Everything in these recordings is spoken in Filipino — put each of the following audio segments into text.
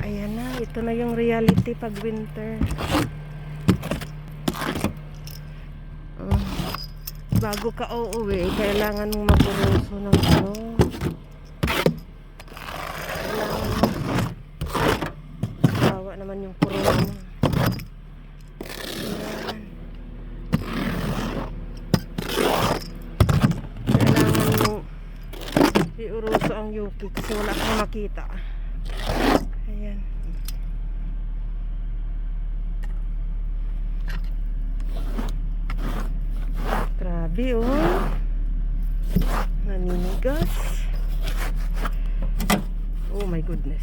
Ayan na, ito na yung reality pag winter. Bago ka uuwi, kailangan mong mag-uruso ng ano. Bawa naman yung corona. Kailangan mong iuruso ang Yuki kasi wala kang makita. Ayan. Grabe oh. Naninigas. Oh my goodness.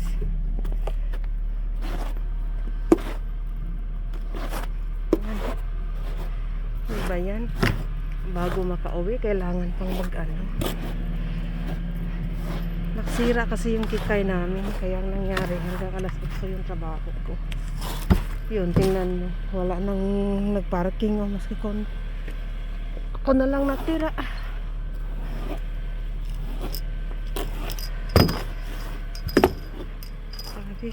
Ano ba yan? Bago makauwi, kailangan pang mag-ano. Naksira kasi yung kikay namin. Kaya ang nangyari, hanggang alas 8 yung trabaho ko. Yun, tingnan mo. Wala nang nagparking o maski kon. Ako na lang natira. Sabi.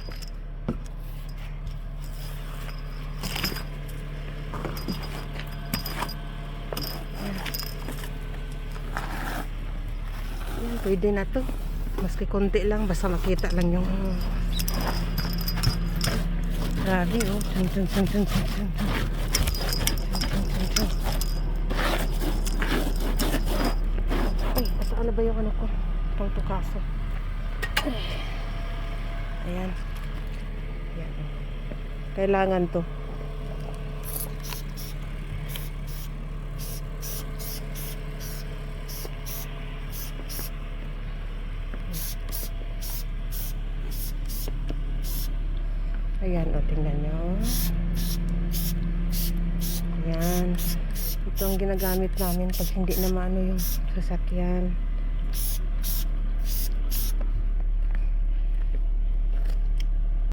Yan, pwede na to. Maski konti lang, basta makita lang yung grabe oh. Ay, saan na ba yung ano ko? Pang tukaso. Ayan. Ayan. Kailangan to. Ayan, o, tingnan nyo. Ayan. Ito ang ginagamit namin pag hindi na maano yung sasakyan.